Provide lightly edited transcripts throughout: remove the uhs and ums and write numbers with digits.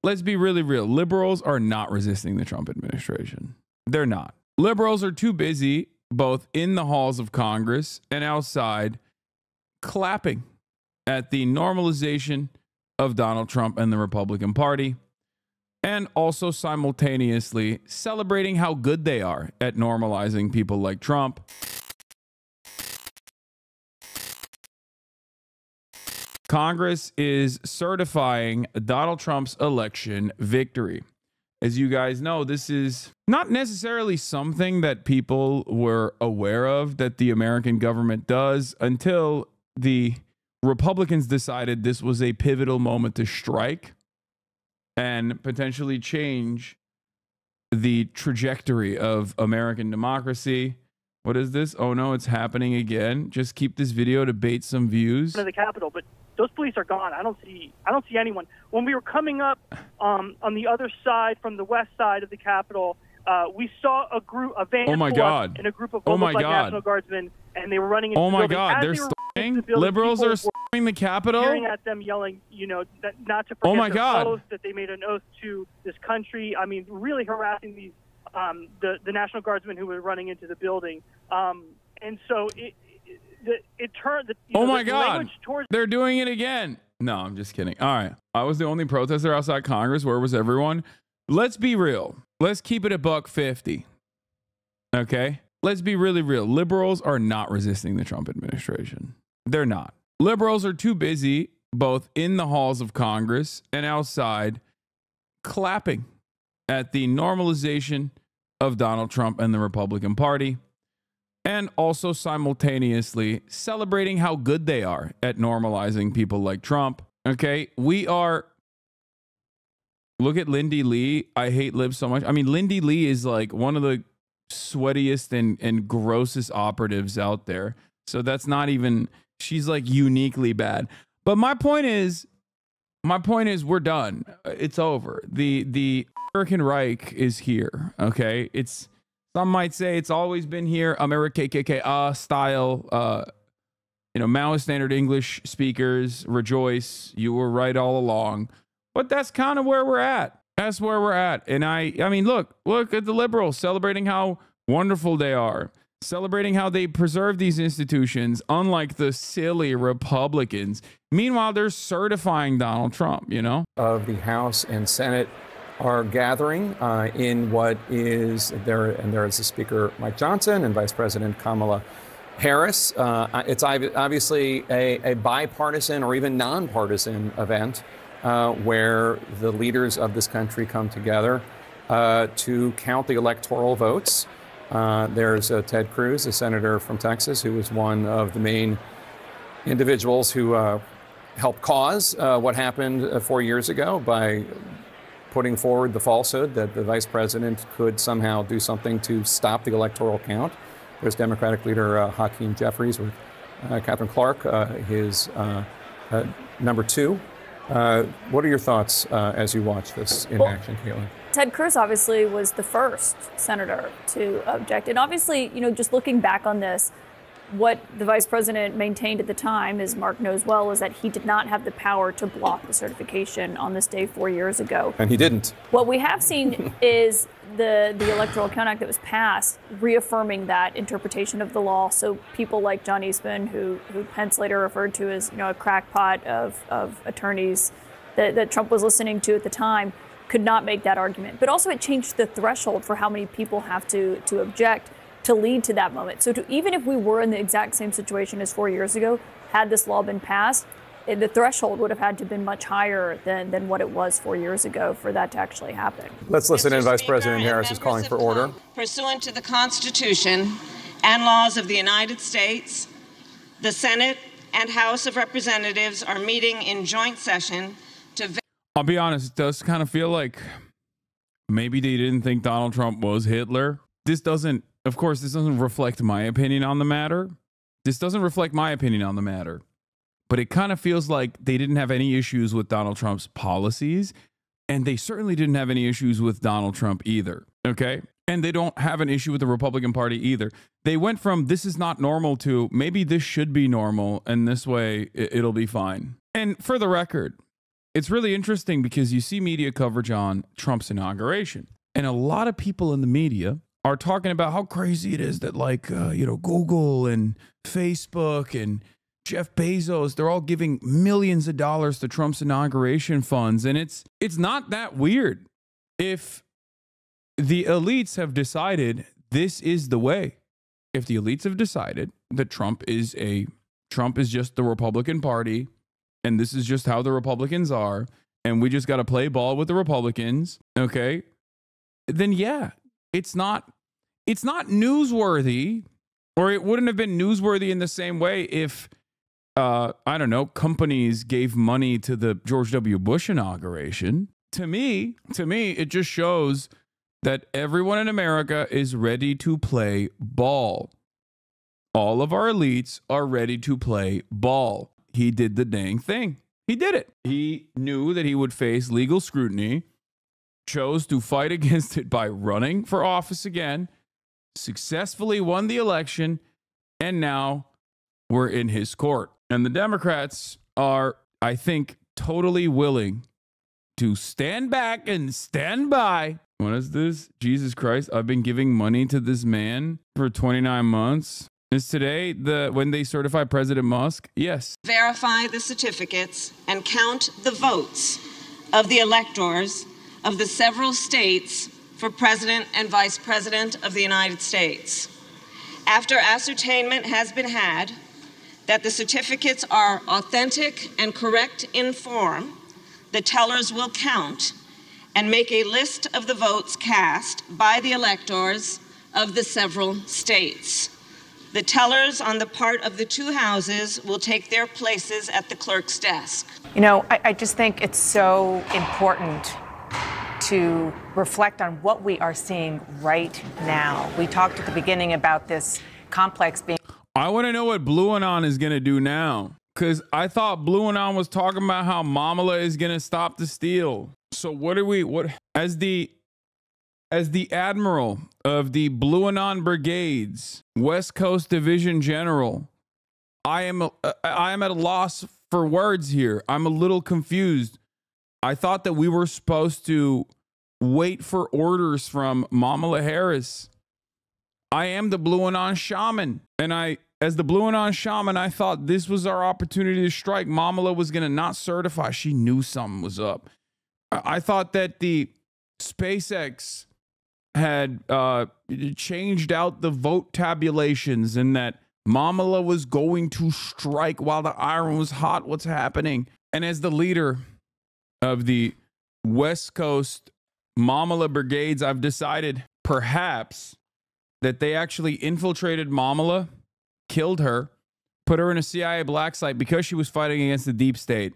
let's be really real. Liberals are not resisting the Trump administration. They're not. Liberals are too busy, both in the halls of Congress and outside, clapping at the normalization of Donald Trump and the Republican Party, and also simultaneously celebrating how good they are at normalizing people like Trump. Congress is certifying Donald Trump's election victory. As you guys know, this is not necessarily something that people were aware of that the American government does until the Republicans decided this was a pivotal moment to strike and potentially change the trajectory of American democracy. What is this? Oh no, it's happening again. Just keep this video to bait some views. To the Capitol, but those police are gone. I don't see anyone. When we were coming up on the other side, from the west side of the Capitol, we saw a van oh my God. and a group of National Guardsmen, and they were running into oh the my building. God, they're storming? Liberals are storming the Capitol? Hearing at them yelling, you know, not to forget their oath, that they made an oath to this country. I mean, really harassing these the National Guardsmen who were running into the building. And so it turned. Oh my God, they're doing it again. No, I'm just kidding. All right. I was the only protester outside Congress. Where was everyone? Let's be real. Let's keep it a $1.50. Okay? Let's be really real. Liberals are not resisting the Trump administration. They're not. Liberals are too busy, both in the halls of Congress and outside, clapping at the normalization of Donald Trump and the Republican Party, and also simultaneously celebrating how good they are at normalizing people like Trump. Okay? We are... Look at Lindy Lee. I hate libs so much. I mean, Lindy Lee is like one of the sweatiest and grossest operatives out there. So that's not even... She's like uniquely bad. But my point is we're done. It's over. The American Reich is here. Okay? It's... Some might say it's always been here, America KKK style. Mao standard English speakers rejoice. You were right all along. But that's kind of where we're at. That's where we're at. And I mean, look at the liberals celebrating how wonderful they are, celebrating how they preserve these institutions, unlike the silly Republicans. Meanwhile, they're certifying Donald Trump, you know? Of the House and Senate are gathering in what is there, and there is the Speaker Mike Johnson and Vice President Kamala Harris. It's obviously a bipartisan or even nonpartisan event where the leaders of this country come together to count the electoral votes. There's Ted Cruz, a senator from Texas, who was one of the main individuals who helped cause what happened 4 years ago by putting forward the falsehood that the vice president could somehow do something to stop the electoral count. There's Democratic leader Hakeem Jeffries with Catherine Clark, his number two. What are your thoughts as you watch this in action, Caitlin? Ted Cruz obviously was the first senator to object. And obviously, just looking back on this, what the vice president maintained at the time, as Mark knows well, is that he did not have the power to block the certification on this day 4 years ago. And he didn't. What we have seen is the Electoral Count Act that was passed reaffirming that interpretation of the law. So people like John Eastman, who Pence later referred to as a crackpot of attorneys that Trump was listening to at the time, could not make that argument. But also it changed the threshold for how many people have to object to lead to that moment. So even if we were in the exact same situation as 4 years ago, had this law been passed, the threshold would have had to have been much higher than what it was 4 years ago for that to actually happen. Let's listen in. Vice President Harris is calling for order. Pursuant to the Constitution and laws of the United States, the Senate and House of Representatives are meeting in joint session to... I'll be honest, it does kind of feel like maybe they didn't think Donald Trump was Hitler. Of course, this doesn't reflect my opinion on the matter. But it kind of feels like they didn't have any issues with Donald Trump's policies, and they certainly didn't have any issues with Donald Trump either, okay? And they don't have an issue with the Republican Party either. They went from this is not normal to maybe this should be normal, and this way it'll be fine. And for the record, it's really interesting because you see media coverage on Trump's inauguration, and a lot of people in the media are talking about how crazy it is that Google and Facebook and Jeff Bezos, they're all giving millions of dollars to Trump's inauguration funds. And it's not that weird if the elites have decided this is the way. If the elites have decided that Trump is just the Republican Party, and this is just how the Republicans are, and we just got to play ball with the Republicans, okay? Then yeah, it's not newsworthy, or it wouldn't have been newsworthy in the same way if companies gave money to the George W. Bush inauguration. To me, it just shows that everyone in America is ready to play ball. All of our elites are ready to play ball. He did the dang thing. He did it. He knew that he would face legal scrutiny, chose to fight against it by running for office again, successfully won the election, and now we're in his court. And the Democrats are, I think, totally willing to stand back and stand by. What is this? Jesus Christ, I've been giving money to this man for 29 months. Is today when they certify President Musk? Yes. Verify the certificates and count the votes of the electors of the several states for President and Vice President of the United States. After ascertainment has been had that the certificates are authentic and correct in form, the tellers will count and make a list of the votes cast by the electors of the several states. The tellers on the part of the two houses will take their places at the clerk's desk. You know, I just think it's so important to reflect on what we are seeing right now. We talked at the beginning about this complex being... I want to know what Blue Anon is going to do now, because I thought Blue Anon was talking about how Mamala is going to stop the steal. So as the admiral of the Blue Anon Brigades, West Coast Division General, I am at a loss for words here. I'm a little confused. I thought that we were supposed to wait for orders from Kamala Harris. I am the Blue Anon shaman, and as the Blue Anon shaman, I thought this was our opportunity to strike. Kamala was going to not certify. She knew something was up. I thought that the SpaceX had changed out the vote tabulations and that Kamala was going to strike while the iron was hot. What's happening? And as the leader of the West Coast Kamala Brigades, I've decided perhaps that they actually infiltrated Kamala, killed her, put her in a CIA black site because she was fighting against the deep state.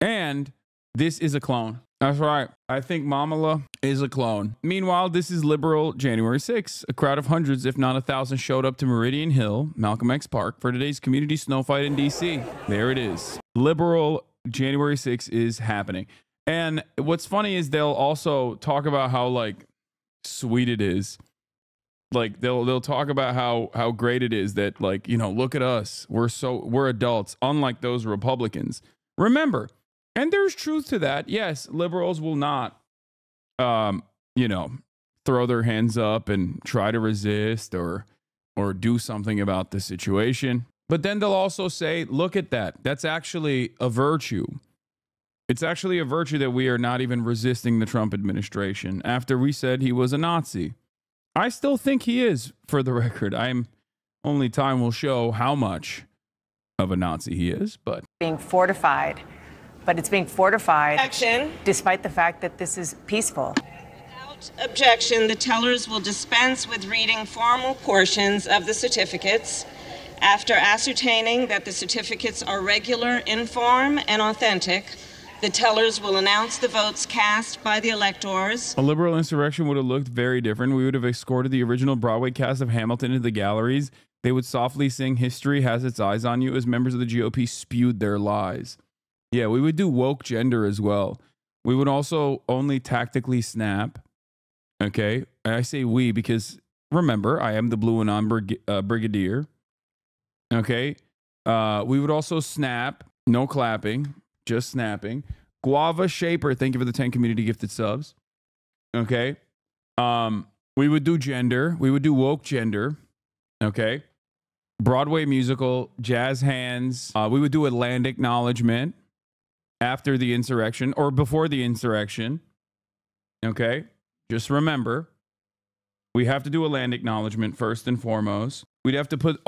And this is a clone. That's right. I think Kamala is a clone. Meanwhile, this is liberal January 6th. A crowd of hundreds, if not 1,000, showed up to Meridian Hill, Malcolm X Park, for today's community snow fight in D.C. There it is. Liberal January 6th is happening. And what's funny is they'll also talk about how, like, sweet it is. Like, they'll talk about how great it is that, like, you know, look at us. We're adults, unlike those Republicans. Remember, and there's truth to that. Yes, liberals will not, throw their hands up and try to resist or do something about the situation. But then they'll also say, look at that. That's actually a virtue. It's actually a virtue that we are not even resisting the Trump administration after we said he was a Nazi. I still think he is, for the record. Only time will show how much of a Nazi he is, but being fortified. But it's being fortified Objection. Despite the fact that this is peaceful. Without objection, the tellers will dispense with reading formal portions of the certificates. After ascertaining that the certificates are regular in form and authentic, the tellers will announce the votes cast by the electors. A liberal insurrection would have looked very different. We would have escorted the original Broadway cast of Hamilton into the galleries. They would softly sing "History Has Its Eyes on You" as members of the GOP spewed their lies. Yeah, we would do woke gender as well. We would also only tactically snap. Okay, I say we because remember, I am the Blue Anon Brigadier. Okay, we would also snap, no clapping, just snapping. Guava Shaper, thank you for the 10 community gifted subs. Okay. We would do gender. We would do woke gender. Okay. Broadway musical, jazz hands. We would do a land acknowledgement after the insurrection or before the insurrection. Okay. Just remember, we have to do a land acknowledgement first and foremost. We'd have to put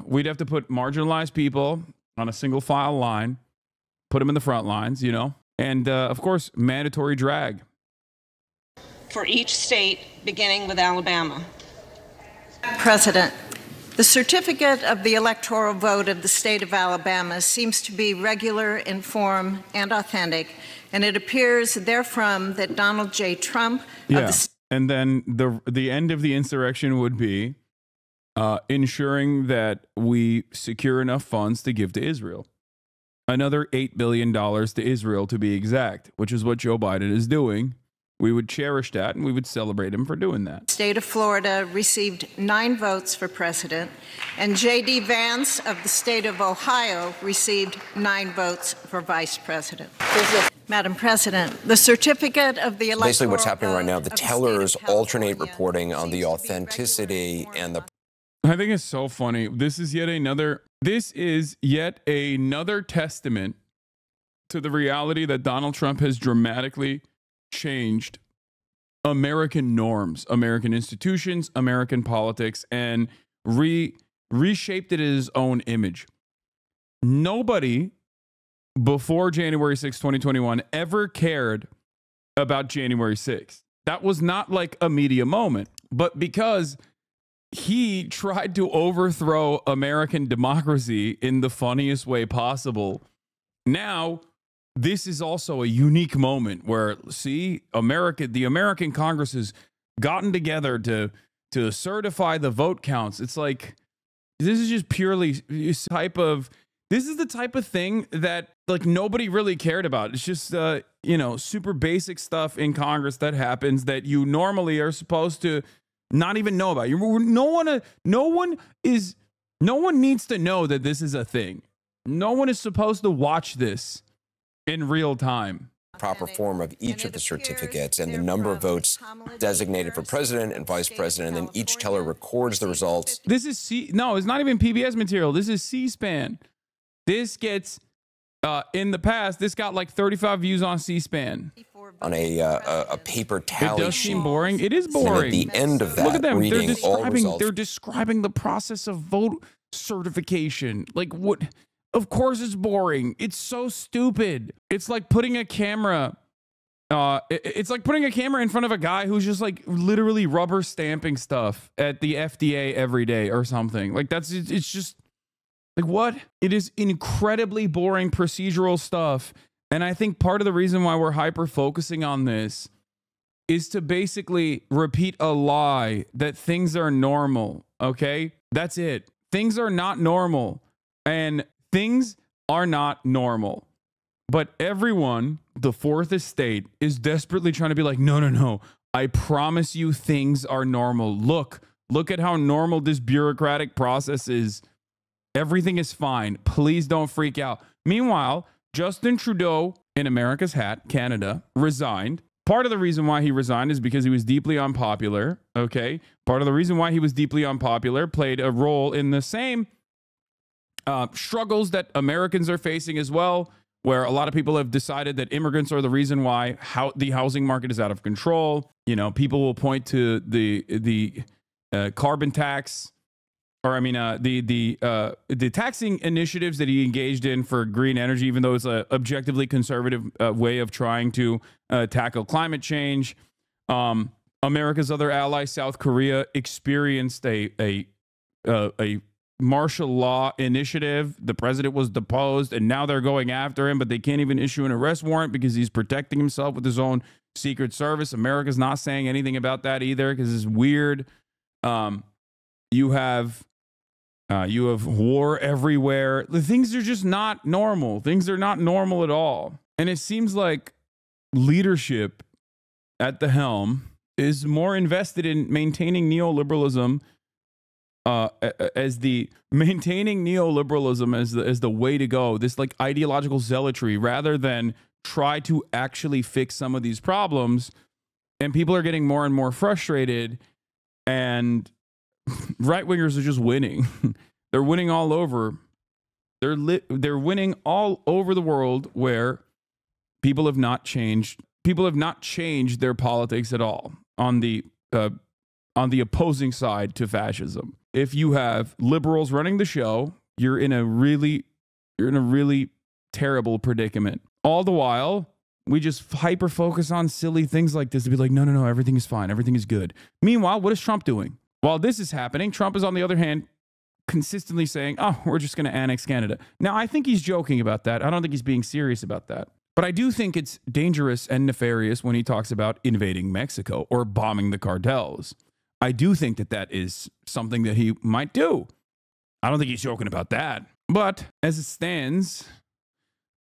we'd have to put marginalized people on a single file line, put them in the front lines, you know, and of course, mandatory drag. For each state, beginning with Alabama. President, the certificate of the electoral vote of the state of Alabama seems to be regular in form and authentic, and it appears therefrom that Donald J. Trump and then the end of the insurrection would be ensuring that we secure enough funds to give to Israel. Another $8 billion to Israel, to be exact, which is what Joe Biden is doing. We would cherish that, and we would celebrate him for doing that. The state of Florida received 9 votes for president, and J.D. Vance of the state of Ohio received 9 votes for vice president. Madam President, the certificate of the electoral basically what's happening right now, the tellers alternate California reporting on the authenticity and the... I think it's so funny. This is yet another testament to the reality that Donald Trump has dramatically changed American norms, American institutions, American politics, and reshaped it in his own image. Nobody before January 6, 2021 ever cared about January 6th. That was not like a media moment, but because he tried to overthrow American democracy in the funniest way possible, now this is also a unique moment where, see, the American Congress has gotten together to certify the vote counts. It's like, this is just purely this is the type of thing that like nobody really cared about. It's just, super basic stuff in Congress that happens that you normally are supposed to not even know about. No one needs to know that this is a thing. No one is supposed to watch this in real time. Proper form of each of the certificates and the number of votes designated for president and vice president, and then each teller records the results. This is no, it's not even PBS material. This is C-SPAN. This gets in the past, this got like 35 views on C-SPAN. On a paper tally. It does seem boring. It is boring. And at the end of that, look at them. They're describing the process of vote certification. Like what? Of course it's boring. It's so stupid. It's like putting a camera. It's like putting a camera in front of a guy who's just like literally rubber stamping stuff at the FDA every day or something. Like it's just like what? It is incredibly boring procedural stuff. And I think part of the reason why we're hyper focusing on this is to basically repeat a lie that things are normal. Okay, that's it. Things are not normal, and things are not normal. But everyone, the fourth estate, is desperately trying to be like, no. I promise you things are normal. Look at how normal this bureaucratic process is. Everything is fine. Please don't freak out. Meanwhile, Justin Trudeau, in America's hat, Canada, resigned. Part of the reason why he resigned is because he was deeply unpopular. Okay. Part of the reason why he was deeply unpopular played a role in the same struggles that Americans are facing as well, where a lot of people have decided that immigrants are the reason why the housing market is out of control. You know, people will point to the carbon tax, or I mean, the taxing initiatives that he engaged in for green energy, even though it's an objectively conservative way of trying to tackle climate change. America's other ally, South Korea, experienced a martial law initiative. The president was deposed, and now they're going after him, but they can't even issue an arrest warrant because he's protecting himself with his own Secret Service. America's not saying anything about that either because it's weird. You have war everywhere. The things are just not normal. Things are not normal at all. And it seems like leadership at the helm is more invested in maintaining neoliberalism as the way to go, this like ideological zealotry, rather than try to actually fix some of these problems, and people are getting more and more frustrated, and right-wingers are just winning. They're winning all over. They're winning all over the world where people have not changed. People have not changed their politics at all on the opposing side to fascism. If you have liberals running the show, you're in a really terrible predicament. All the while, we just hyper focus on silly things like this to be like, no, everything is fine, everything is good. Meanwhile, what is Trump doing? While this is happening, Trump is on the other hand consistently saying, oh, we're just going to annex Canada. Now, I think he's joking about that. I don't think he's being serious about that. But I do think it's dangerous and nefarious when he talks about invading Mexico or bombing the cartels. I do think that that is something that he might do. I don't think he's joking about that. But as it stands,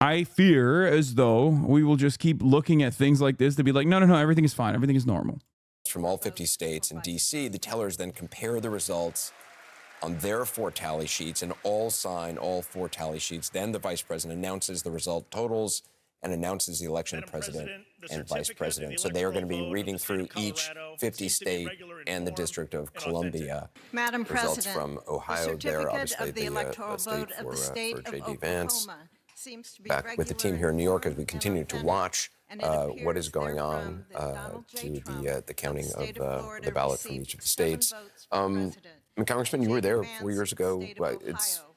I fear as though we will just keep looking at things like this to be like, no, everything is fine. Everything is normal. From all 50 states and D.C., the tellers then compare the results on their 4 tally sheets and all sign all 4 tally sheets. Then the vice president announces the result totals and announces the election of president and vice president. So they are going to be reading through each 50 state and the District of Columbia. Madam Results President, from Ohio there, obviously the state for J.D. Vance. Back with the team here in New York as we continue to watch what is going on to the counting of the ballot from each of the states. Congressman, you were there 4 years ago.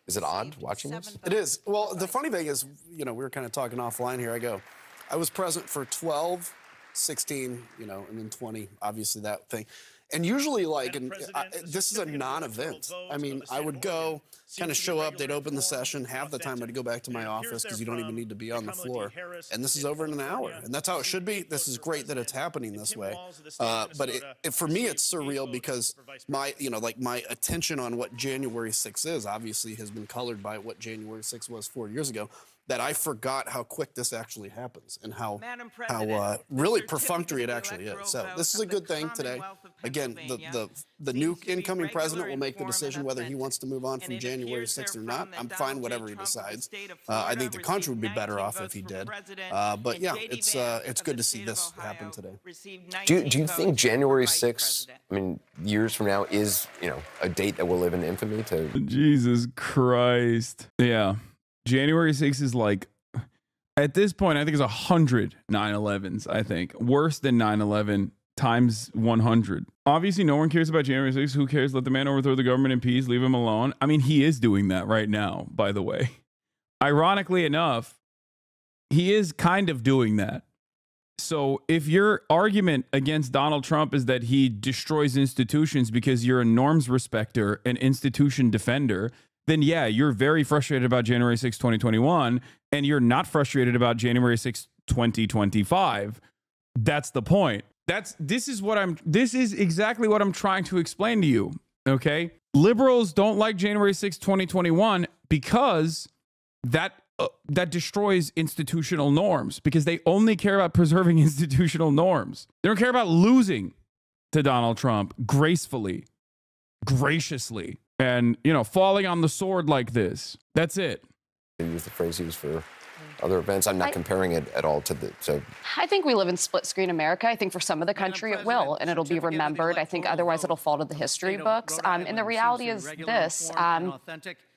Is it odd watching this? It is. Well, the funny thing is, we were kind of talking offline here. I was present for 12, 16, and then 20, obviously that thing. And usually, this is a non-event. I mean, I would go, kind of show up, they'd open the session, half the time I'd go back to my office because you don't even need to be on the floor. And this is over in an hour. And that's how it should be. This is great that it's happening this way. But for me, it's surreal because my attention on what January 6th is obviously has been colored by what January 6th was 4 years ago. That I forgot how quick this actually happens and how really perfunctory it actually is. So this is a good thing today. Again, the new incoming president will make the decision whether he wants to move on from January 6th or not. I'm fine whatever he decides. I think the country would be better off if he did. But yeah, it's good to see this happen today. Do you think January 6th, years from now, is a date that will live in infamy? Jesus Christ. Yeah. January 6th is like, at this point, I think it's 100 9/11s, I think. Worse than 9/11 times 100. Obviously, no one cares about January 6th. Who cares? Let the man overthrow the government in peace. Leave him alone. I mean, he is doing that right now, by the way. Ironically enough, he is kind of doing that. So if your argument against Donald Trump is that he destroys institutions because you're a norms respecter, an institution defender, then yeah, you're very frustrated about January 6, 2021, and you're not frustrated about January 6, 2025. That's the point. This is exactly what I'm trying to explain to you. Okay? Liberals don't like January 6, 2021 because that destroys institutional norms, because they only care about preserving institutional norms. They don't care about losing to Donald Trump gracefully, graciously. And, falling on the sword like this. That's it. He used the phrase used for other events. I'm not comparing it at all to I think we live in split screen America. I think for some of the country it will, and it'll be remembered. I think otherwise it'll fall to the history books. And the reality is this.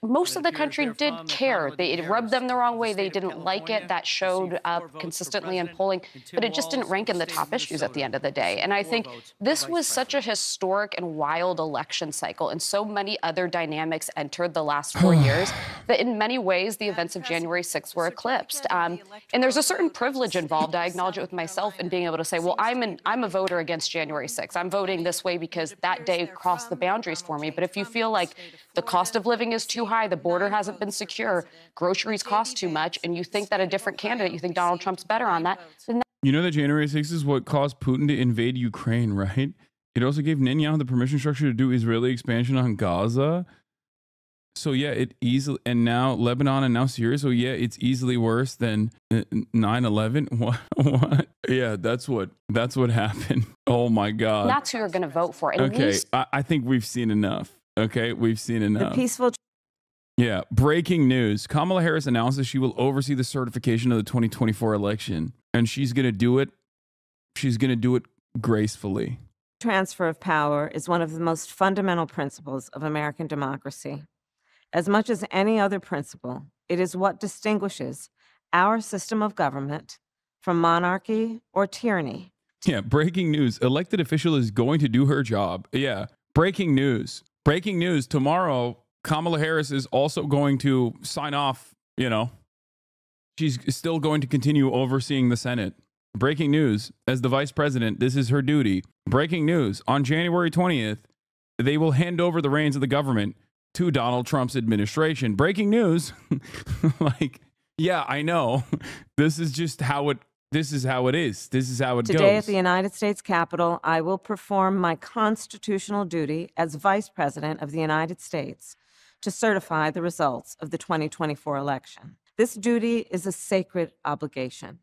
Most of the country did care. It rubbed them the wrong way. They didn't like it. That showed up consistently in polling, but it just didn't rank in the top issues at the end of the day. And I think this was such a historic and wild election cycle, and so many other dynamics entered the last 4 years that in many ways the events of January 6th were eclipsed. And there's a certain privilege involved. I acknowledge it with myself in being able to say, well, I'm a voter against January 6th. I'm voting this way because that day crossed the boundaries for me. But if you feel like the cost of living is too high, the border hasn't been secure, groceries cost too much, and you think that a different candidate, you think Donald Trump's better on that, then you know that January 6th is what caused Putin to invade Ukraine, right? It also gave Netanyahu the permission structure to do Israeli expansion on Gaza. So yeah, it easily, and now Lebanon and now Syria. So yeah, it's easily worse than 9/11. What? Yeah, that's what happened. Oh my God. That's who you're going to vote for. Okay, I think we've seen enough. Okay, we've seen enough. The peaceful. Yeah. Breaking news. Kamala Harris announces she will oversee the certification of the 2024 election, and she's going to do it. She's going to do it gracefully. Transfer of power is one of the most fundamental principles of American democracy. As much as any other principle, it is what distinguishes our system of government from monarchy or tyranny. Yeah, breaking news. Elected official is going to do her job. Yeah, breaking news. Breaking news. Tomorrow, Kamala Harris is also going to sign off, she's still going to continue overseeing the Senate. Breaking news. As the vice president, this is her duty. Breaking news. On January 20th, they will hand over the reins of the government to Donald Trump's administration. Breaking news. Yeah, I know. This is how it is. This is how it goes. Today at the United States Capitol, I will perform my constitutional duty as Vice President of the United States to certify the results of the 2024 election. This duty is a sacred obligation,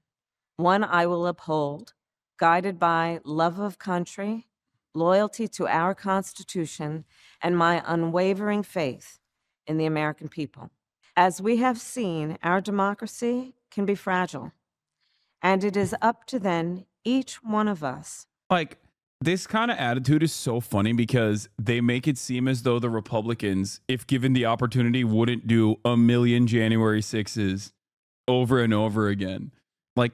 one I will uphold, guided by love of country, loyalty to our Constitution, and my unwavering faith in the American people. As we have seen, our democracy can be fragile, and it is up to then each one of us. This kind of attitude is so funny because they make it seem as though the Republicans, if given the opportunity, wouldn't do a million January 6s over and over again.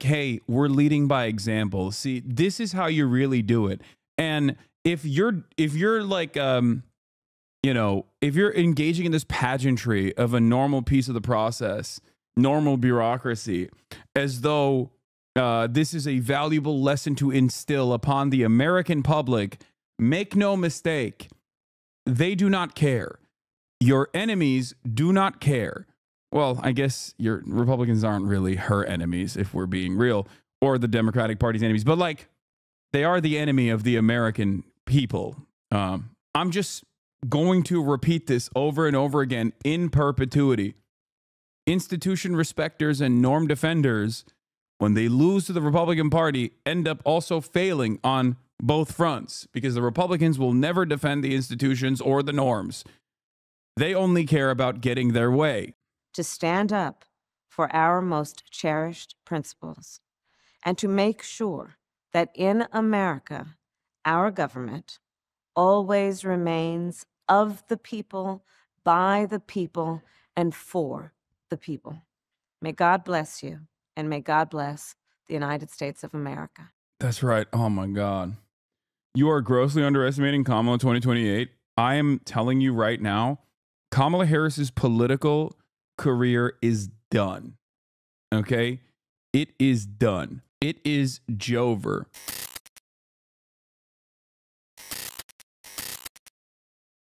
Hey, we're leading by example. See, this is how you really do it. And if you're engaging in this pageantry of a normal piece of the process, normal bureaucracy, as though this is a valuable lesson to instill upon the American public, make no mistake, they do not care. Your enemies do not care. Well, I guess your Republicans aren't really her enemies, if we're being real, or the Democratic Party's enemies, but they are the enemy of the American people. I'm just going to repeat this over and over again in perpetuity. Institution respecters and norm defenders, when they lose to the Republican Party, end up also failing on both fronts because the Republicans will never defend the institutions or the norms. They only care about getting their way. To stand up for our most cherished principles and to make sure that in America, our government always remains of the people, by the people, and for the people. May God bless you, and may God bless the United States of America. That's right. Oh, my God. You are grossly underestimating Kamala 2028. I am telling you right now, Kamala Harris's political career is done. Okay? It is done. It is Jover.